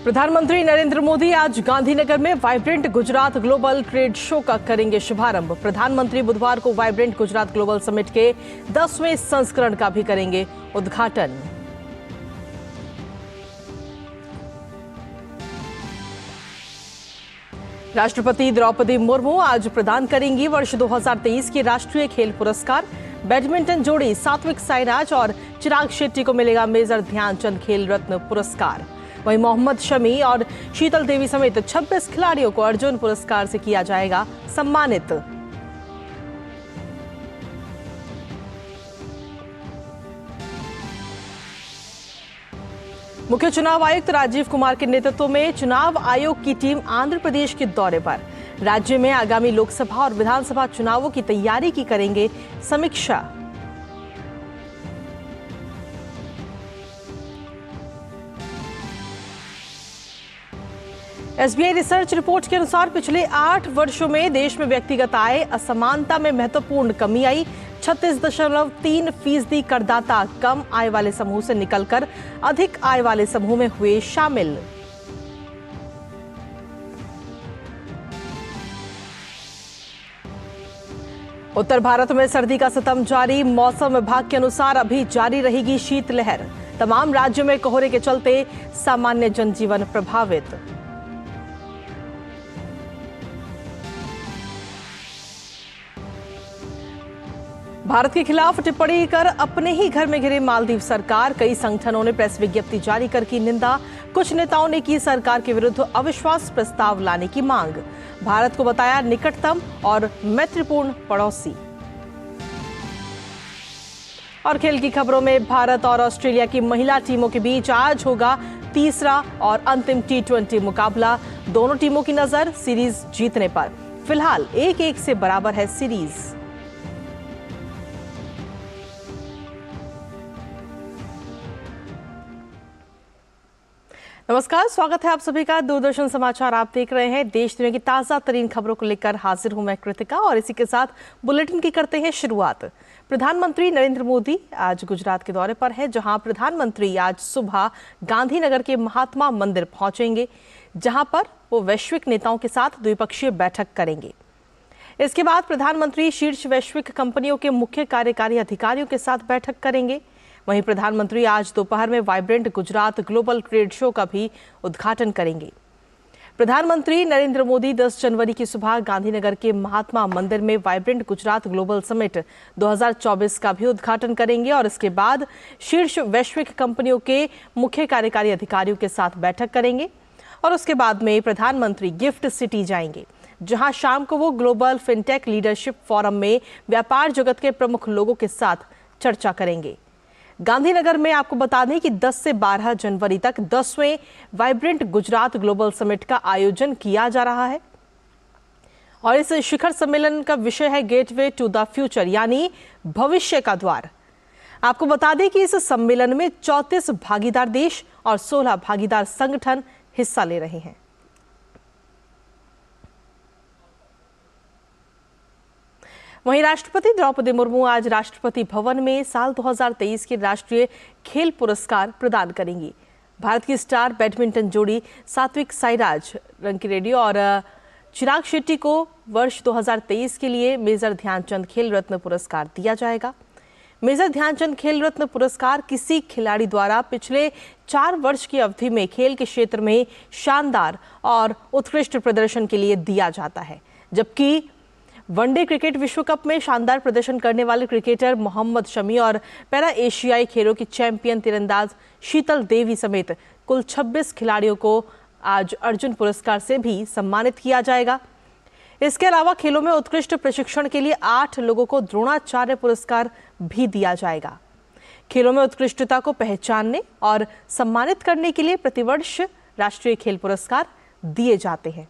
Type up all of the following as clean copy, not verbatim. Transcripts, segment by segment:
प्रधानमंत्री नरेंद्र मोदी आज गांधीनगर में vibrant Gujarat global trade show का करेंगे शुभारंभ। प्रधानमंत्री बुधवार को वाइब्रेंट गुजरात ग्लोबल समिट के 10वें संस्करण का भी करेंगे उद्घाटन। राष्ट्रपति द्रौपदी मुर्मू आज प्रदान करेंगी वर्ष 2023 के राष्ट्रीय खेल पुरस्कार। बैडमिंटन जोड़ी सात्विक साईराज और चिराग शेट्टी को मिलेगा मेजर ध्यानचंद खेल रत्न पुरस्कार। वहीं मोहम्मद शमी और शीतल देवी समेत 26 खिलाड़ियों को अर्जुन पुरस्कार से किया जाएगा सम्मानित। मुख्य चुनाव आयुक्त राजीव कुमार के नेतृत्व में चुनाव आयोग की टीम आंध्र प्रदेश के दौरे पर। राज्य में आगामी लोकसभा और विधानसभा चुनावों की तैयारी की करेंगे समीक्षा। एसबीआई रिसर्च रिपोर्ट के अनुसार पिछले 8 वर्षों में देश में व्यक्तिगत आय असमानता में महत्वपूर्ण कमी आई। 36.3% करदाता कम आय वाले समूह से निकलकर अधिक आय वाले समूह में हुए शामिल। उत्तर भारत में सर्दी का सितम जारी। मौसम विभाग के अनुसार अभी जारी रहेगी शीतलहर। तमाम राज्यों में कोहरे के चलते सामान्य जनजीवन प्रभावित। भारत के खिलाफ टिप्पणी कर अपने ही घर में घिरे मालदीव सरकार। कई संगठनों ने प्रेस विज्ञप्ति जारी कर की निंदा। कुछ नेताओं ने की सरकार के विरुद्ध अविश्वास प्रस्ताव लाने की मांग। भारत को बताया निकटतम और मैत्रीपूर्ण पड़ोसी। और खेल की खबरों में भारत और ऑस्ट्रेलिया की महिला टीमों के बीच आज होगा तीसरा और अंतिम T20 मुकाबला। दोनों टीमों की नजर सीरीज जीतने पर। फिलहाल 1-1 से बराबर है सीरीज। नमस्कार, स्वागत है आप सभी का। दूरदर्शन समाचार आप देख रहे हैं। देश दुनिया की ताजा तरीन खबरों को लेकर हाजिर हूं मैं कृतिका और इसी के साथ बुलेटिन की करते हैं शुरुआत। प्रधानमंत्री नरेंद्र मोदी आज गुजरात के दौरे पर है, जहां प्रधानमंत्री आज सुबह गांधीनगर के महात्मा मंदिर पहुंचेंगे, जहां पर वो वैश्विक नेताओं के साथ द्विपक्षीय बैठक करेंगे। इसके बाद प्रधानमंत्री शीर्ष वैश्विक कंपनियों के मुख्य कार्यकारी अधिकारियों के साथ बैठक करेंगे। वहीं प्रधानमंत्री आज दोपहर में vibrant Gujarat global trade show का भी उद्घाटन करेंगे। प्रधानमंत्री नरेंद्र मोदी 10 जनवरी की सुबह गांधीनगर के महात्मा मंदिर में वाइब्रेंट गुजरात ग्लोबल समिट 2024 का भी उद्घाटन करेंगे और इसके बाद शीर्ष वैश्विक कंपनियों के मुख्य कार्यकारी अधिकारियों के साथ बैठक करेंगे। और उसके बाद में प्रधानमंत्री गिफ्ट सिटी जाएंगे, जहां शाम को वो ग्लोबल फिनटेक लीडरशिप फोरम में व्यापार जगत के प्रमुख लोगों के साथ चर्चा करेंगे। गांधीनगर में आपको बता दें कि 10 से 12 जनवरी तक 10वें वाइब्रेंट गुजरात ग्लोबल समिट का आयोजन किया जा रहा है और इस शिखर सम्मेलन का विषय है गेटवे टू द फ्यूचर, यानी भविष्य का द्वार। आपको बता दें कि इस सम्मेलन में 34 भागीदार देश और 16 भागीदार संगठन हिस्सा ले रहे हैं। वहीं राष्ट्रपति द्रौपदी मुर्मू आज राष्ट्रपति भवन में साल 2023 के राष्ट्रीय खेल पुरस्कार प्रदान करेंगी। भारत की स्टार बैडमिंटन जोड़ी सात्विक साईराज रंकीरेड्डी और चिराग शेट्टी को वर्ष 2023 के लिए मेजर ध्यानचंद खेल रत्न पुरस्कार दिया जाएगा। मेजर ध्यानचंद खेल रत्न पुरस्कार किसी खिलाड़ी द्वारा पिछले 4 वर्ष की अवधि में खेल के क्षेत्र में शानदार और उत्कृष्ट प्रदर्शन के लिए दिया जाता है, जबकि वनडे क्रिकेट विश्व कप में शानदार प्रदर्शन करने वाले क्रिकेटर मोहम्मद शमी और पैरा एशियाई खेलों की चैंपियन तीरंदाज शीतल देवी समेत कुल 26 खिलाड़ियों को आज अर्जुन पुरस्कार से भी सम्मानित किया जाएगा। इसके अलावा खेलों में उत्कृष्ट प्रशिक्षण के लिए 8 लोगों को द्रोणाचार्य पुरस्कार भी दिया जाएगा। खेलों में उत्कृष्टता को पहचानने और सम्मानित करने के लिए प्रतिवर्ष राष्ट्रीय खेल पुरस्कार दिए जाते हैं।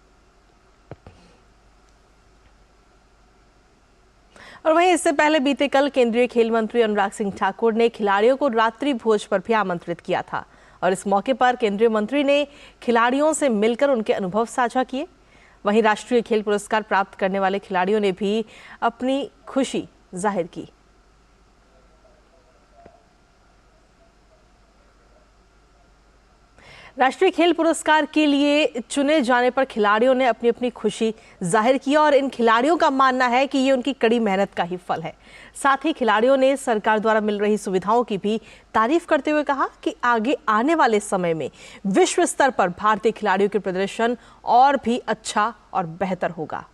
और वहीं इससे पहले बीते कल केंद्रीय खेल मंत्री अनुराग सिंह ठाकुर ने खिलाड़ियों को रात्रि भोज पर भी आमंत्रित किया था और इस मौके पर केंद्रीय मंत्री ने खिलाड़ियों से मिलकर उनके अनुभव साझा किए। वहीं राष्ट्रीय खेल पुरस्कार प्राप्त करने वाले खिलाड़ियों ने भी अपनी खुशी जाहिर की। राष्ट्रीय खेल पुरस्कार के लिए चुने जाने पर खिलाड़ियों ने अपनी अपनी खुशी जाहिर की और इन खिलाड़ियों का मानना है कि ये उनकी कड़ी मेहनत का ही फल है। साथ ही खिलाड़ियों ने सरकार द्वारा मिल रही सुविधाओं की भी तारीफ करते हुए कहा कि आगे आने वाले समय में विश्व स्तर पर भारतीय खिलाड़ियों के प्रदर्शन और भी अच्छा और बेहतर होगा।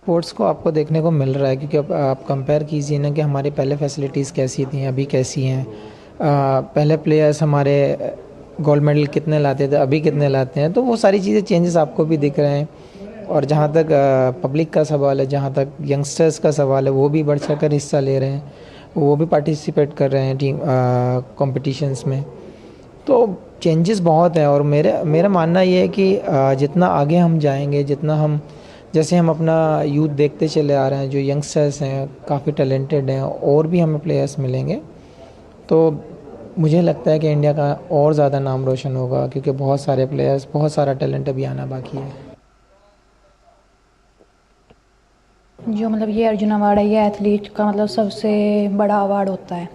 स्पोर्ट्स को आपको देखने को मिल रहा है, क्योंकि आप कंपेयर कीजिए ना कि हमारे पहले फैसिलिटीज़ कैसी थी, अभी कैसी हैं। पहले प्लेयर्स हमारे गोल्ड मेडल कितने लाते थे, अभी कितने लाते हैं, तो वो सारी चीज़ें चेंजेस आपको भी दिख रहे हैं। और जहाँ तक पब्लिक का सवाल है, जहाँ तक यंगस्टर्स का सवाल है, वो भी बढ़ चढ़ कर हिस्सा ले रहे हैं, वो भी पार्टिसिपेट कर रहे हैं टीम कॉम्पिटिशन्स में। तो चेंजेस बहुत हैं और मेरा मानना ये है कि जितना आगे हम जाएंगे, जितना हम जैसे हम अपना यूथ देखते चले आ रहे हैं, जो यंगस्टर्स हैं काफ़ी टैलेंटेड हैं, और भी हमें प्लेयर्स मिलेंगे, तो मुझे लगता है कि इंडिया का और ज़्यादा नाम रोशन होगा, क्योंकि बहुत सारे प्लेयर्स, बहुत सारा टैलेंट अभी आना बाकी है। जो मतलब ये अर्जुन अवार्ड है, ये एथलीट का मतलब सबसे बड़ा अवार्ड होता है,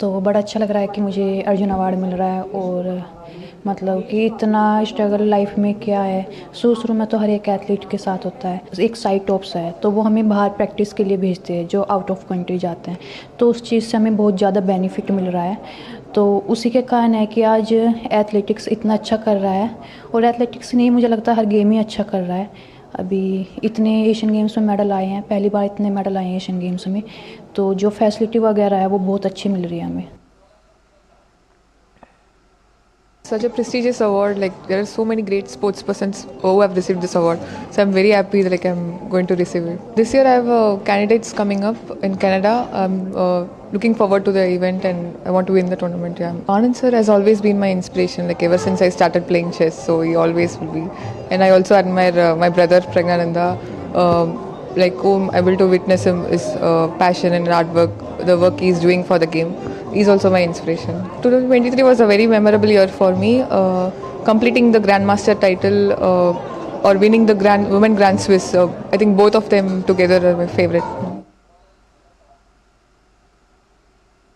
तो बड़ा अच्छा लग रहा है कि मुझे अर्जुन अवार्ड मिल रहा है। और मतलब कि इतना स्ट्रगल लाइफ में क्या है, शुरू में तो हर एक एथलीट के साथ होता है। एक साइड टॉप्स है तो वो हमें बाहर प्रैक्टिस के लिए भेजते हैं, जो आउट ऑफ कंट्री जाते हैं, तो उस चीज़ से हमें बहुत ज़्यादा बेनिफिट मिल रहा है। तो उसी के कारण है कि आज एथलेटिक्स इतना अच्छा कर रहा है, और एथलेटिक्स नहीं, मुझे लगता है हर गेम ही अच्छा कर रहा है। अभी इतने एशियन गेम्स में मेडल आए हैं, पहली बार इतने मेडल आए हैं एशियन गेम्स में, तो जो फैसिलिटी वगैरह है वो बहुत अच्छी मिल रही है हमें। Such a prestigious award, like there are so many great sports persons who have received this award, so I'm very happy that like I'm going to receive it. This year I have candidates coming up in Canada. I'm looking forward to the event and I want to win the tournament. Yeah, Anand sir has always been my inspiration, like ever since I started playing chess, so he always will be. And I also admire my brother Pragnananda, like whom I'm able to witness his passion and hard work, the work he's doing for the game. He's also my inspiration. 2023 was a very memorable year for me. Completing the Grandmaster title or winning the Women Grand Swiss, I think both of them together are my favorite.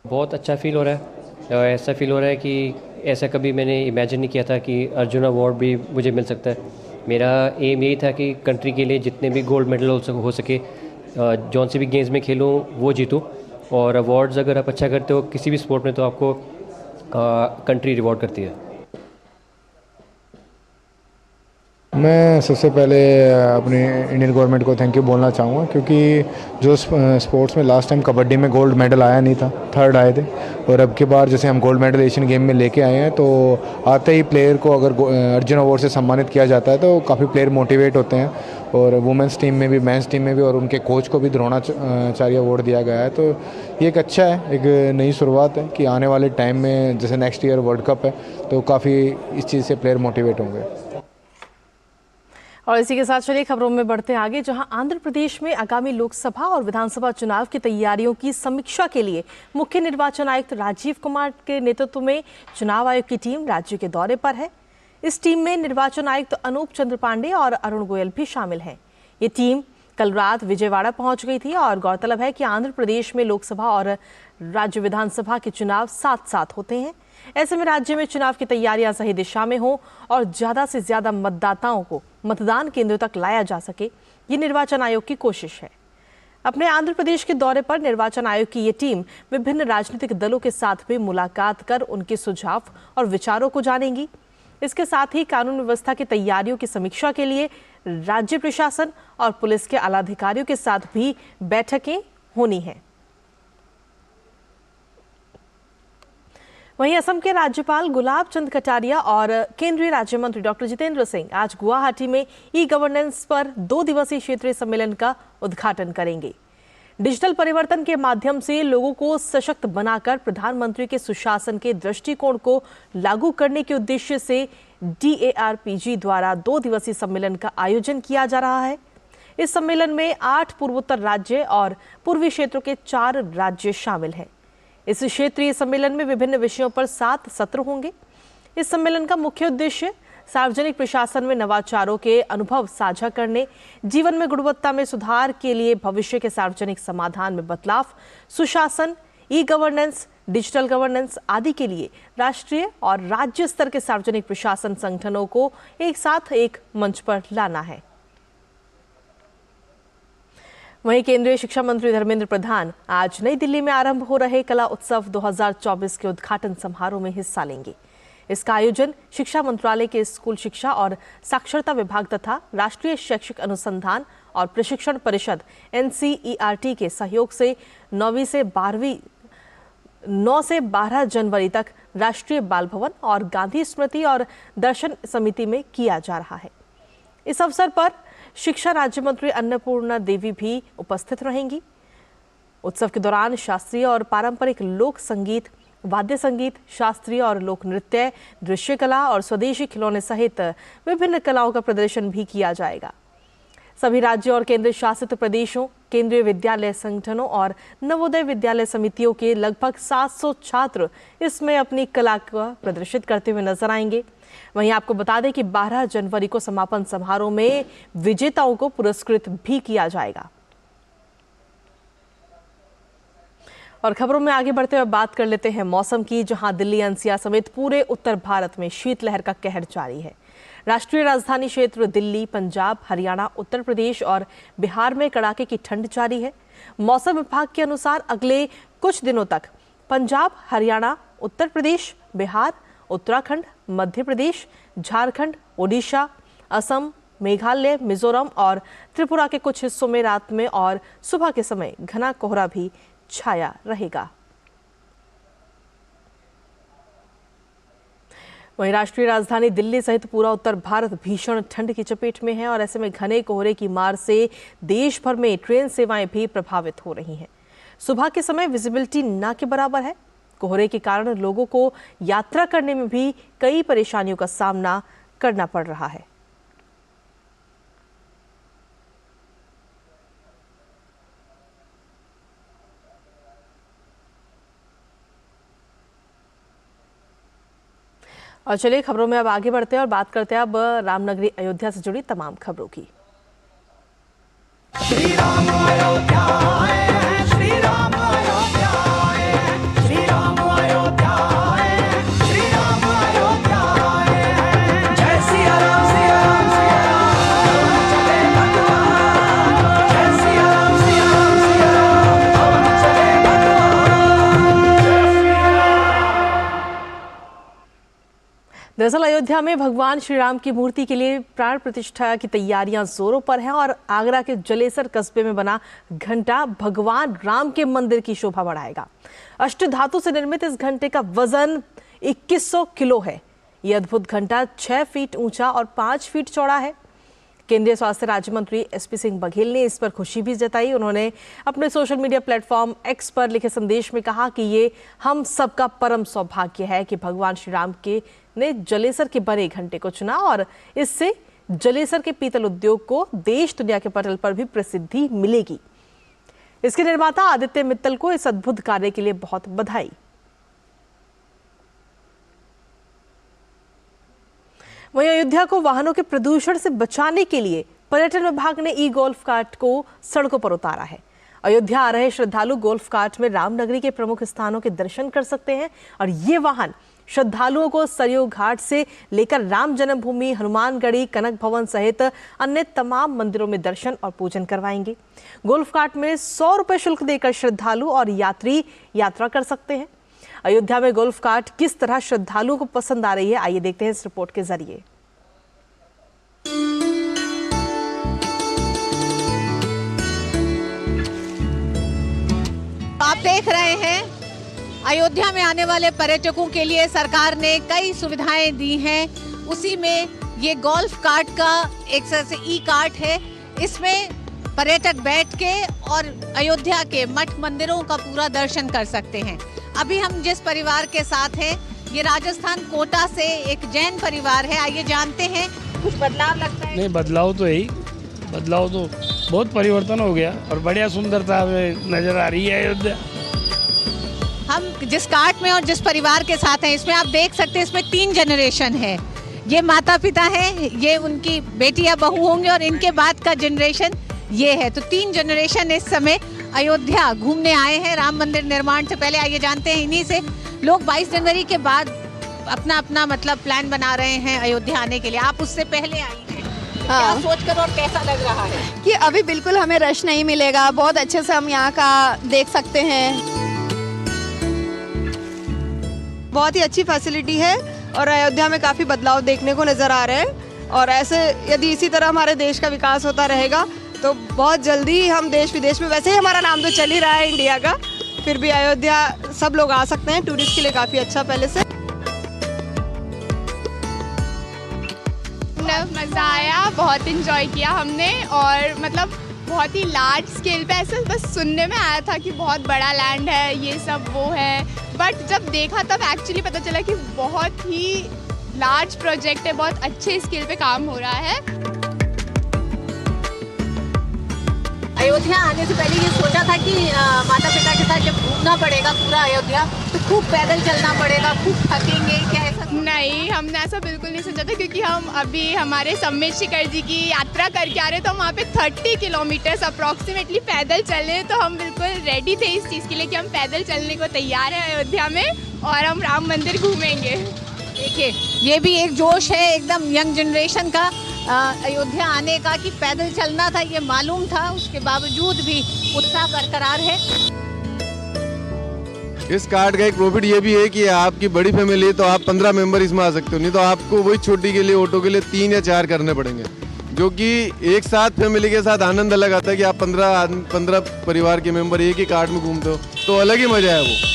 बहुत अच्छा feel हो रहा है, और ऐसा feel हो रहा है कि ऐसा कभी मैंने इमेजिन नहीं किया था कि अर्जुन अवार्ड भी मुझे मिल सकता है। मेरा एम यही था कि कंट्री के लिए जितने भी गोल्ड मेडल हो सके, जौन से भी गेम्स में खेलूँ वो जीतूँ। और अवार्ड्स अगर आप अच्छा करते हो किसी भी स्पोर्ट में, तो आपको कंट्री रिवॉर्ड करती है। मैं सबसे पहले अपनी इंडियन गवर्नमेंट को थैंक यू बोलना चाहूँगा, क्योंकि जो स्पोर्ट्स में लास्ट टाइम कबड्डी में गोल्ड मेडल आया नहीं था, थर्ड आए थे, और अब की बार जैसे हम गोल्ड मेडल एशियन गेम में लेके आए हैं, तो आते ही प्लेयर को अगर अर्जुन अवार्ड से सम्मानित किया जाता है तो काफ़ी प्लेयर मोटिवेट होते हैं, और वुमेंस टीम में भी, मेंस टीम में भी, और उनके कोच को भी द्रोणाचार्य अवार्ड दिया गया है। तो ये एक अच्छा है, एक नई शुरुआत है कि आने वाले टाइम में जैसे नेक्स्ट ईयर वर्ल्ड कप है, तो काफ़ी इस चीज़ से प्लेयर मोटिवेट होंगे। और इसी के साथ चलिए खबरों में बढ़ते हैं आगे, जहां आंध्र प्रदेश में आगामी लोकसभा और विधानसभा चुनाव की तैयारियों की समीक्षा के लिए मुख्य निर्वाचन आयुक्त राजीव कुमार के नेतृत्व में चुनाव आयोग की टीम राज्य के दौरे पर है। इस टीम में निर्वाचन आयुक्त अनूप चंद्र पांडे और अरुण गोयल भी शामिल हैं। ये टीम कल रात विजयवाड़ा पहुंच गई थी और गौरतलब है कि आंध्र प्रदेश में लोकसभा और राज्य विधानसभा के चुनाव साथ साथ होते हैं। ऐसे में राज्य में चुनाव की तैयारियां सही दिशा में हो और ज्यादा से ज्यादा मतदाताओं को मतदान केंद्रों तक लाया जा सके, ये निर्वाचन आयोग की कोशिश है। अपने आंध्र प्रदेश के दौरे पर निर्वाचन आयोग की ये टीम विभिन्न राजनीतिक दलों के साथ भी मुलाकात कर उनके सुझाव और विचारों को जानेंगी। इसके साथ ही कानून व्यवस्था की तैयारियों की समीक्षा के लिए राज्य प्रशासन और पुलिस के आला अधिकारियों के साथ भी बैठकें होनी हैं। वहीं असम के राज्यपाल गुलाब चंद कटारिया और केंद्रीय राज्य मंत्री डॉक्टर जितेंद्र सिंह आज गुवाहाटी में ई गवर्नेंस पर 2 दिवसीय क्षेत्रीय सम्मेलन का उद्घाटन करेंगे। डिजिटल परिवर्तन के माध्यम से लोगों को सशक्त बनाकर प्रधानमंत्री के सुशासन के दृष्टिकोण को लागू करने के उद्देश्य से DARPG द्वारा 2 दिवसीय सम्मेलन का आयोजन किया जा रहा है। इस सम्मेलन में 8 पूर्वोत्तर राज्य और पूर्वी क्षेत्रों के 4 राज्य शामिल हैं। इस क्षेत्रीय सम्मेलन में विभिन्न विषयों पर 7 सत्र होंगे। इस सम्मेलन का मुख्य उद्देश्य सार्वजनिक प्रशासन में नवाचारों के अनुभव साझा करने, जीवन में गुणवत्ता में सुधार के लिए भविष्य के सार्वजनिक समाधान में बदलाव, सुशासन, ई गवर्नेंस, डिजिटल गवर्नेंस आदि के लिए राष्ट्रीय और राज्य स्तर के सार्वजनिक प्रशासन संगठनों को एक साथ एक मंच पर लाना है। वहीं केंद्रीय शिक्षा मंत्री धर्मेंद्र प्रधान आज नई दिल्ली में आरंभ हो रहे कला उत्सव 2024 के उद्घाटन समारोह में हिस्सा लेंगे। इसका आयोजन शिक्षा मंत्रालय के स्कूल शिक्षा और साक्षरता विभाग तथा राष्ट्रीय शैक्षिक अनुसंधान और प्रशिक्षण परिषद NCERT के सहयोग से 9 से 12 जनवरी तक राष्ट्रीय बाल भवन और गांधी स्मृति और दर्शन समिति में किया जा रहा है। इस अवसर पर शिक्षा राज्य मंत्री अन्नपूर्णा देवी भी उपस्थित रहेंगी। उत्सव के दौरान शास्त्रीय और पारंपरिक लोक संगीत, वाद्य संगीत, शास्त्रीय और लोक नृत्य, दृश्य कला और स्वदेशी खिलौने सहित विभिन्न कलाओं का प्रदर्शन भी किया जाएगा। सभी राज्यों और केंद्र शासित प्रदेशों, केंद्रीय विद्यालय संगठनों और नवोदय विद्यालय समितियों के लगभग 700 छात्र इसमें अपनी कला को प्रदर्शित करते हुए नजर आएंगे। वहीं आपको बता दें कि 12 जनवरी को समापन समारोह में विजेताओं को पुरस्कृत भी किया जाएगा। और खबरों में आगे बढ़ते हुए बात कर लेते हैं मौसम की, जहां दिल्ली NCR समेत पूरे उत्तर भारत में शीतलहर का कहर जारी है। राष्ट्रीय राजधानी क्षेत्र दिल्ली, पंजाब, हरियाणा, उत्तर प्रदेश और बिहार में कड़ाके की ठंड जारी है। मौसम विभाग के अनुसार अगले कुछ दिनों तक पंजाब, हरियाणा, उत्तर प्रदेश, बिहार, उत्तराखंड, मध्य प्रदेश, झारखंड, ओडिशा, असम, मेघालय, मिजोरम और त्रिपुरा के कुछ हिस्सों में रात में और सुबह के समय घना कोहरा भी छाया रहेगा। वहीं राष्ट्रीय राजधानी दिल्ली सहित पूरा उत्तर भारत भीषण ठंड की चपेट में है और ऐसे में घने कोहरे की मार से देश भर में ट्रेन सेवाएं भी प्रभावित हो रही हैं। सुबह के समय विजिबिलिटी न के बराबर है। कोहरे के कारण लोगों को यात्रा करने में भी कई परेशानियों का सामना करना पड़ रहा है। और चलिए खबरों में अब आगे बढ़ते हैं और बात करते हैं अब रामनगरी अयोध्या से जुड़ी तमाम खबरों की। श्री राम अयोध्या आए हैं, श्री राम अयोध्या आए हैं, श्री राम अयोध्या आए हैं, श्री राम अयोध्या आए हैं। जय सिया राम, सिया राम, सिया राम, चले भगवान। जय सिया राम, सिया राम, सिया राम, चले भगवान। दरअसल अयोध्या में भगवान श्री राम की मूर्ति के लिए प्राण प्रतिष्ठा की तैयारियां जोरों पर हैं और आगरा के जलेसर कस्बे में बना घंटा भगवान राम के मंदिर की शोभा बढ़ाएगा। अष्टधातु से निर्मित इस घंटे का वजन 2100 किलो है। यह अद्भुत घंटा 6 फीट ऊंचा और 5 फीट चौड़ा है। केंद्रीय स्वास्थ्य राज्य मंत्री SP सिंह बघेल ने इस पर खुशी भी जताई। उन्होंने अपने सोशल मीडिया प्लेटफॉर्म X पर लिखे संदेश में कहा कि ये हम सबका परम सौभाग्य है कि भगवान श्री राम ने जलेसर के बने घंटे को चुना और इससे जलेसर के पीतल उद्योग को देश दुनिया के पटल पर भी प्रसिद्धि मिलेगी। इसके निर्माता आदित्य मित्तल को इस अद्भुत कार्य के लिए बहुत बधाई। वहीं अयोध्या को वाहनों के प्रदूषण से बचाने के लिए पर्यटन विभाग ने ई-गोल्फ कार्ट को सड़कों पर उतारा है। अयोध्या आ रहे श्रद्धालु गोल्फ कार्ट में रामनगरी के प्रमुख स्थानों के दर्शन कर सकते हैं और ये वाहन श्रद्धालुओं को सरयू घाट से लेकर राम जन्मभूमि, हनुमानगढ़ी, कनक भवन सहित अन्य तमाम मंदिरों में दर्शन और पूजन करवाएंगे। गोल्फ कार्ट में 100 रुपए शुल्क देकर श्रद्धालु और यात्री यात्रा कर सकते हैं। अयोध्या में गोल्फ कार्ट किस तरह श्रद्धालुओं को पसंद आ रही है, आइए देखते हैं इस रिपोर्ट के जरिए। आप देख रहे हैं अयोध्या में आने वाले पर्यटकों के लिए सरकार ने कई सुविधाएं दी हैं। उसी में ये गोल्फ कार्ट का एक तरह से ई कार्ट है। इसमें पर्यटक बैठ के और अयोध्या के मठ मंदिरों का पूरा दर्शन कर सकते हैं। अभी हम जिस परिवार के साथ हैं ये राजस्थान कोटा से एक जैन परिवार है। आइए जानते हैं कुछ बदलाव लगता है। नहीं, बदलाव तो यही, बदलाव तो बहुत परिवर्तन हो गया और बढ़िया सुंदरता नजर आ रही है अयोध्या। हम जिस कार्ट में और जिस परिवार के साथ हैं इसमें आप देख सकते हैं इसमें 3 जनरेशन है। ये माता पिता हैं, ये उनकी बेटी या बहू होंगे और इनके बाद का जनरेशन ये है। तो 3 जनरेशन इस समय अयोध्या घूमने आए हैं राम मंदिर निर्माण से पहले। आइए जानते हैं इन्हीं से। लोग 22 जनवरी के बाद अपना अपना मतलब प्लान बना रहे हैं अयोध्या आने के लिए, आप उससे पहले आई हैं। क्या सोचकर और कैसा लग रहा है? कि अभी बिल्कुल हमें रश नहीं मिलेगा, बहुत अच्छे से हम यहाँ का देख सकते हैं। बहुत ही अच्छी फैसिलिटी है और अयोध्या में काफ़ी बदलाव देखने को नज़र आ रहे हैं और ऐसे यदि इसी तरह हमारे देश का विकास होता रहेगा तो बहुत जल्दी हम देश विदेश में, वैसे ही हमारा नाम तो चल ही रहा है इंडिया का, फिर भी अयोध्या सब लोग आ सकते हैं, टूरिस्ट के लिए काफ़ी अच्छा पहले से। मज़ा आया, बहुत इंजॉय किया हमने और मतलब बहुत ही लार्ज स्केल पे, ऐसे बस सुनने में आया था कि बहुत बड़ा लैंड है, ये सब वो है, बट जब देखा तब एक्चुअली पता चला कि बहुत ही लार्ज प्रोजेक्ट है, बहुत अच्छे स्केल पे काम हो रहा है। अयोध्या आने से पहले ये सोचा था कि माता पिता के साथ जब घूमना पड़ेगा पूरा अयोध्या तो खूब पैदल चलना पड़ेगा, खूब थकेंगे, क्या ऐसा? नहीं, हमने ऐसा बिल्कुल नहीं सोचा था क्योंकि हम अभी हमारे सम्मेत शिखर जी की यात्रा करके आ रहे तो हम वहाँ पे 30 किलोमीटर्स अप्रॉक्सीमेटली पैदल चले, तो हम बिल्कुल रेडी थे इस चीज़ के लिए कि हम पैदल चलने को तैयार हैं अयोध्या में और हम राम मंदिर घूमेंगे। देखिए ये भी एक जोश है एकदम यंग जनरेशन का अयोध्या आने का कि पैदल चलना था, ये मालूम था, उसके बावजूद भी उत्साह बरकरार है। इस कार्ड का एक प्रॉफिट ये भी है कि आपकी बड़ी फैमिली है तो आप 15 मेंबर इसमें आ सकते हो, नहीं तो आपको वही छोटी के लिए ऑटो के लिए 3 या 4 करने पड़ेंगे, जो कि एक साथ फैमिली के साथ आनंद अलग आता है कि आप 15 परिवार के मेंबर एक ही कार्ड में घूमते हो, तो अलग ही मजा है वो।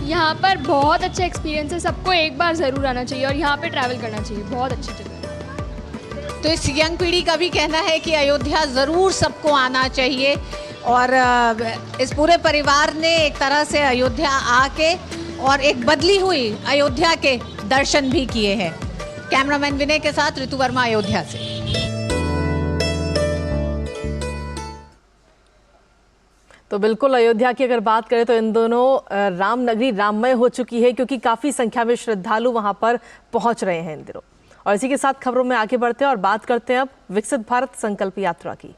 यहाँ पर बहुत अच्छा एक्सपीरियंस है, सबको एक बार ज़रूर आना चाहिए और यहाँ पे ट्रैवल करना चाहिए, बहुत अच्छी जगह है। तो इस यंग पीढ़ी का भी कहना है कि अयोध्या ज़रूर सबको आना चाहिए और इस पूरे परिवार ने एक तरह से अयोध्या आके और एक बदली हुई अयोध्या के दर्शन भी किए हैं। कैमरामैन विनय के साथ ऋतु वर्मा, अयोध्या से। तो बिल्कुल अयोध्या की अगर बात करें तो इन दोनों रामनगरी राममय हो चुकी है क्योंकि काफ़ी संख्या में श्रद्धालु वहां पर पहुंच रहे हैं इन दिनों। और इसी के साथ खबरों में आगे बढ़ते हैं और बात करते हैं अब विकसित भारत संकल्प यात्रा की।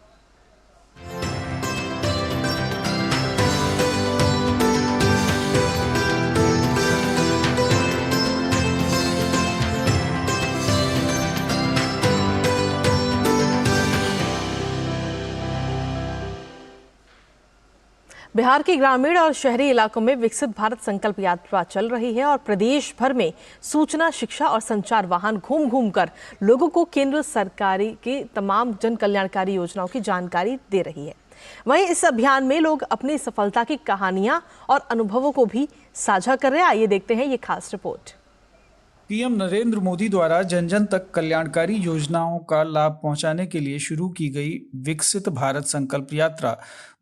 बिहार के ग्रामीण और शहरी इलाकों में विकसित भारत संकल्प यात्रा चल रही है और प्रदेश भर में सूचना, शिक्षा और संचार वाहन घूम घूम कर लोगों को केंद्र सरकार की तमाम जन कल्याणकारी योजनाओं की जानकारी दे रही है। वहीं इस अभियान में लोग अपनी सफलता की कहानियां और अनुभवों को भी साझा कर रहे हैं। आइए देखते हैं ये खास रिपोर्ट। पीएम नरेंद्र मोदी द्वारा जन जन तक कल्याणकारी योजनाओं का लाभ पहुंचाने के लिए शुरू की गई विकसित भारत संकल्प यात्रा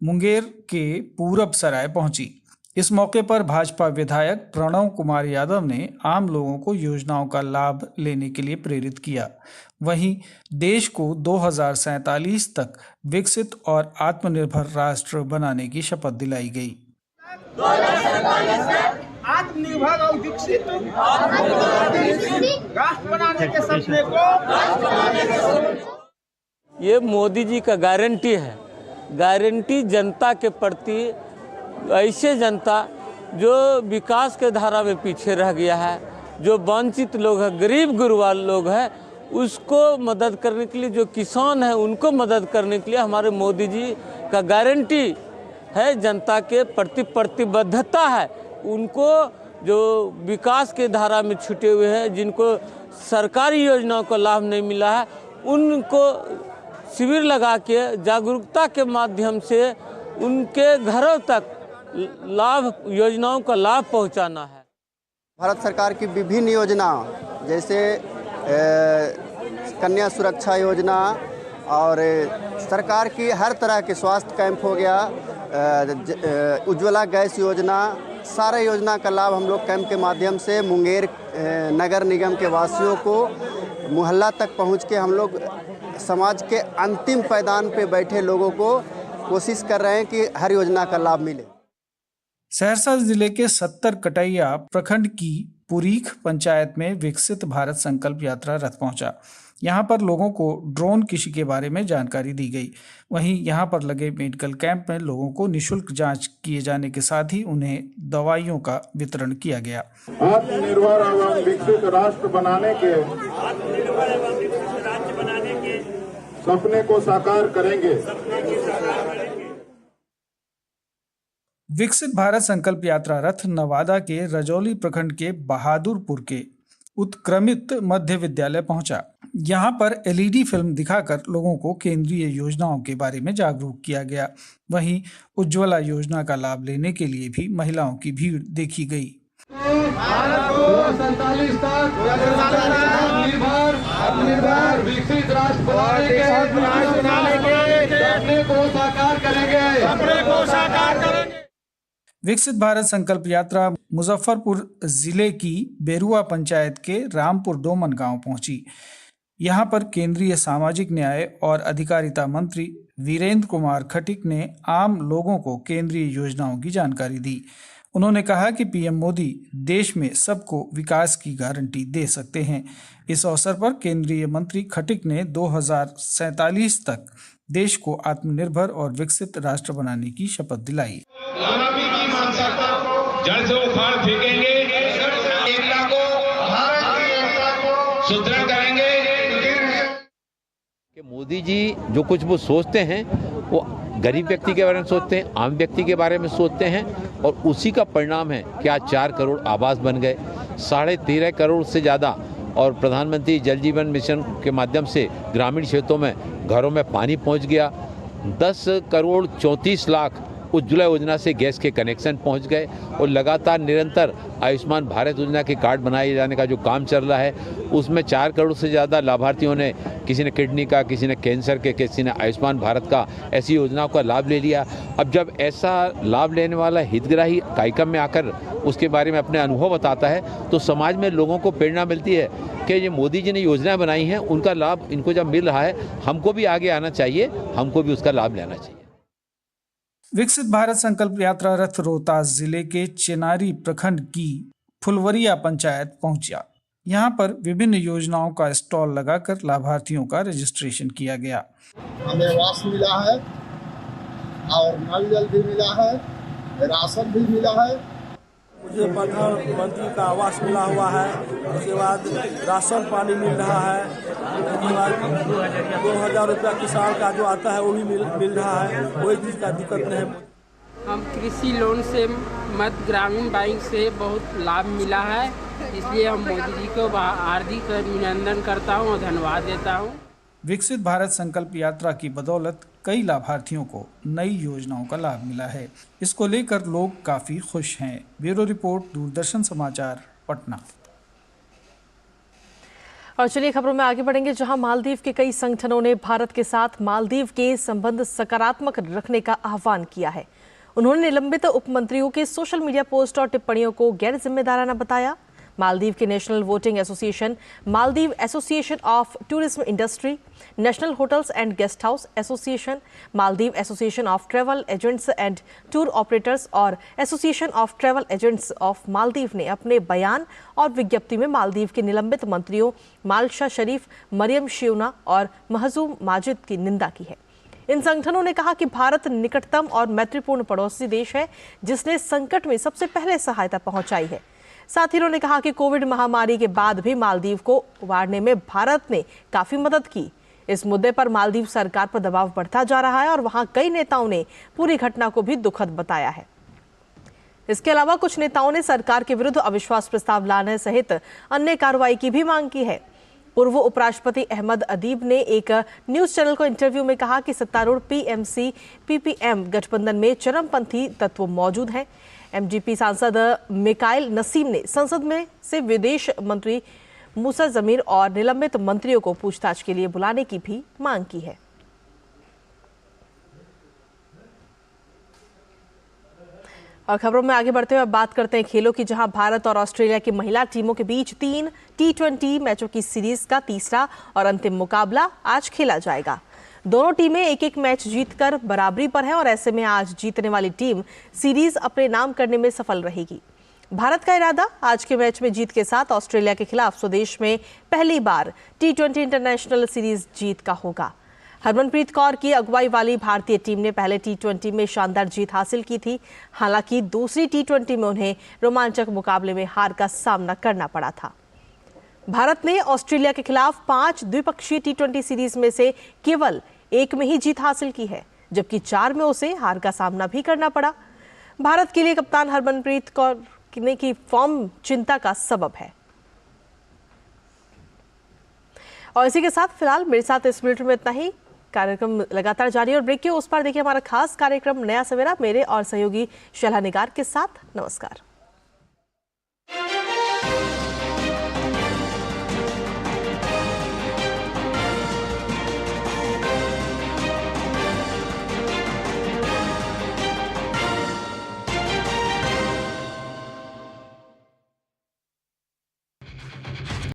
मुंगेर के पूरब सराय पहुंची। इस मौके पर भाजपा विधायक प्रणव कुमार यादव ने आम लोगों को योजनाओं का लाभ लेने के लिए प्रेरित किया। वहीं देश को 2047 तक विकसित और आत्मनिर्भर राष्ट्र बनाने की शपथ दिलाई गई। आत्मनिर्भर और विकसित राष्ट्र बनाने के सपने को, ये मोदी जी का गारंटी है। गारंटी जनता के प्रति, ऐसे जनता जो विकास के धारा में पीछे रह गया है, जो वंचित लोग हैं, गरीब गुरबाल लोग हैं, उसको मदद करने के लिए, जो किसान हैं उनको मदद करने के लिए हमारे मोदी जी का गारंटी है। जनता के प्रति प्रतिबद्धता है। उनको जो विकास के धारा में छूटे हुए हैं, जिनको सरकारी योजनाओं का लाभ नहीं मिला है, उनको शिविर लगा के जागरूकता के माध्यम से उनके घरों तक योजनाओं का लाभ पहुंचाना है। भारत सरकार की विभिन्न योजना जैसे कन्या सुरक्षा योजना और सरकार की हर तरह के स्वास्थ्य कैंप हो गया, उज्ज्वला गैस योजना, सारे योजना का लाभ हम लोग कैंप के माध्यम से मुंगेर नगर निगम के वासियों को मोहल्ला तक पहुंच के हम लोग समाज के अंतिम पायदान पे बैठे लोगों को कोशिश कर रहे हैं कि हर योजना का लाभ मिले। सहरसा जिले के 70 कटैया प्रखंड की पुरीख पंचायत में विकसित भारत संकल्प यात्रा रथ पहुंचा। यहाँ पर लोगों को ड्रोन कृषि के बारे में जानकारी दी गई। वहीं यहाँ पर लगे मेडिकल कैंप में लोगों को निःशुल्क जांच किए जाने के साथ ही उन्हें दवाइयों का वितरण किया गया। आत्मनिर्भर एवं विकसित राष्ट्र बनाने के सपने को साकार करेंगे। विकसित भारत संकल्प यात्रा रथ नवादा के रजौली प्रखंड के बहादुरपुर के उत्क्रमित मध्य विद्यालय पहुंचा। यहां पर एलईडी फिल्म दिखाकर लोगों को केंद्रीय योजनाओं के बारे में जागरूक किया गया। वहीं उज्ज्वला योजना का लाभ लेने के लिए भी महिलाओं की भीड़ देखी गई। विकसित राष्ट्र बनाने के सपने को साकार करेंगे। विकसित भारत संकल्प यात्रा मुजफ्फरपुर जिले की बेरुआ पंचायत के रामपुर डोमन गांव पहुंची। यहां पर केंद्रीय सामाजिक न्याय और अधिकारिता मंत्री वीरेंद्र कुमार खटिक ने आम लोगों को केंद्रीय योजनाओं की जानकारी दी। उन्होंने कहा कि पीएम मोदी देश में सबको विकास की गारंटी दे सकते हैं। इस अवसर पर केंद्रीय मंत्री खटिक ने 2047 तक देश को आत्मनिर्भर और विकसित राष्ट्र बनाने की शपथ दिलाई। जड़ से उखाड़ फेंकेंगे, एकता को सुदृढ़ करेंगे। कि मोदी जी जो कुछ वो सोचते हैं वो गरीब व्यक्ति के बारे में सोचते हैं, आम व्यक्ति के बारे में सोचते हैं और उसी का परिणाम है कि आज 4 करोड़ आवास बन गए, 13.5 करोड़ से ज़्यादा और प्रधानमंत्री जल जीवन मिशन के माध्यम से ग्रामीण क्षेत्रों में घरों में पानी पहुंच गया, 10 करोड़ 34 लाख उज्ज्वला योजना से गैस के कनेक्शन पहुंच गए और लगातार निरंतर आयुष्मान भारत योजना के कार्ड बनाए जाने का जो काम चल रहा है उसमें 4 करोड़ से ज़्यादा लाभार्थियों ने, किसी ने किडनी का, किसी ने कैंसर के, किसी ने आयुष्मान भारत का, ऐसी योजनाओं का लाभ ले लिया। अब जब ऐसा लाभ लेने वाला हितग्राही कार्यक्रम में आकर उसके बारे में अपने अनुभव बताता है तो समाज में लोगों को प्रेरणा मिलती है कि ये मोदी जी ने योजनाएं बनाई हैं उनका लाभ इनको जब मिल रहा है हमको भी आगे आना चाहिए, हमको भी उसका लाभ लेना चाहिए। विकसित भारत संकल्प यात्रा रथ रोहतास जिले के चेनारी प्रखंड की फुलवरिया पंचायत पहुंचा। यहां पर विभिन्न योजनाओं का स्टॉल लगाकर लाभार्थियों का रजिस्ट्रेशन किया गया। हमें आवास मिला है और नल जल भी मिला है, राशन भी मिला है। मुझे प्रधानमंत्री का आवास मिला हुआ है, उसके बाद राशन पानी मिल रहा है, उसके बाद 2000 रुपया किसान का जो आता है वो भी मिल रहा है, कोई चीज़ का दिक्कत नहीं है। हम कृषि लोन से मध्य ग्रामीण बैंक से बहुत लाभ मिला है, इसलिए हम मोदी जी को हार्दिक अभिनंदन करता हूँ और धन्यवाद देता हूँ। विकसित भारत संकल्प यात्रा की बदौलत कई लाभार्थियों को नई योजनाओं का लाभ मिला है। इसको लेकर लोग काफी खुश हैं। ब्यूरो रिपोर्ट, दूरदर्शन समाचार, पटना। और चलिए खबरों में आगे बढ़ेंगे, जहां मालदीव के कई संगठनों ने भारत के साथ मालदीव के संबंध सकारात्मक रखने का आह्वान किया है। उन्होंने निलंबित उपमंत्रियों के सोशल मीडिया पोस्ट और टिप्पणियों को गैर जिम्मेदाराना बताया। मालदीव के national voting association, Maldives association of tourism industry, national hotels and guest house association, Maldives association of travel agents and tour operators और association of travel agents of Maldives ने अपने बयान और विज्ञप्ति में मालदीव के निलंबित मंत्रियों मालशा शरीफ, मरियम शियोना और महजूम माजिद की निंदा की है। इन संगठनों ने कहा कि भारत निकटतम और मैत्रीपूर्ण पड़ोसी देश है जिसने संकट में सबसे पहले सहायता पहुंचाई है। साथ ही उन्होंने कहा कि कोविड महामारी के बाद भी मालदीव को उबारने में भारत ने काफी मदद की। इस मुद्दे पर मालदीव सरकार पर दबाव बढ़ता जा रहा है और वहां कई नेताओं ने पूरी घटना को भी दुखद बताया है। इसके अलावा कुछ नेताओं ने सरकार के विरुद्ध अविश्वास प्रस्ताव लाने सहित अन्य कार्रवाई की भी मांग की है। पूर्व उपराष्ट्रपति अहमद अदीब ने एक न्यूज चैनल को इंटरव्यू में कहा कि सत्तारूढ़ पीएमसी पीपीएम गठबंधन में चरमपंथी तत्व मौजूद हैं। एमजीपी सांसद मिकाइल नसीम ने संसद में से विदेश मंत्री मूसा जमीर और निलंबित मंत्रियों को पूछताछ के लिए बुलाने की भी मांग की है। और खबरों में आगे बढ़ते हुए बात करते हैं खेलों की, जहां भारत और ऑस्ट्रेलिया की महिला टीमों के बीच 3 T20 मैचों की सीरीज का तीसरा और अंतिम मुकाबला आज खेला जाएगा। दोनों टीमें एक मैच जीतकर बराबरी पर हैं और ऐसे में आज जीतने वाली टीम सीरीज अपने नाम करने में सफल रहेगी। भारत का इरादा आज के मैच में जीत के साथ ऑस्ट्रेलिया के खिलाफ स्वदेश में पहली बार T20 इंटरनेशनल सीरीज जीत का होगा। हरमनप्रीत कौर की अगुवाई वाली भारतीय टीम ने पहले T20 में शानदार जीत हासिल की थी। हालांकि दूसरी T20 में उन्हें रोमांचक मुकाबले में हार का सामना करना पड़ा था। भारत ने ऑस्ट्रेलिया के खिलाफ 5 द्विपक्षीय T20 सीरीज में से केवल एक में ही जीत हासिल की है, जबकि 4 में उसे हार का सामना भी करना पड़ा। भारत के लिए कप्तान हरमनप्रीत कौर की फॉर्म चिंता का सबब है। और इसी के साथ फिलहाल मेरे साथ इस बुलेटिन में इतना ही। कार्यक्रम लगातार जारी है और ब्रेक के उस पार देखिए हमारा खास कार्यक्रम नया सवेरा मेरे और सहयोगी शैला निगार के साथ। नमस्कार।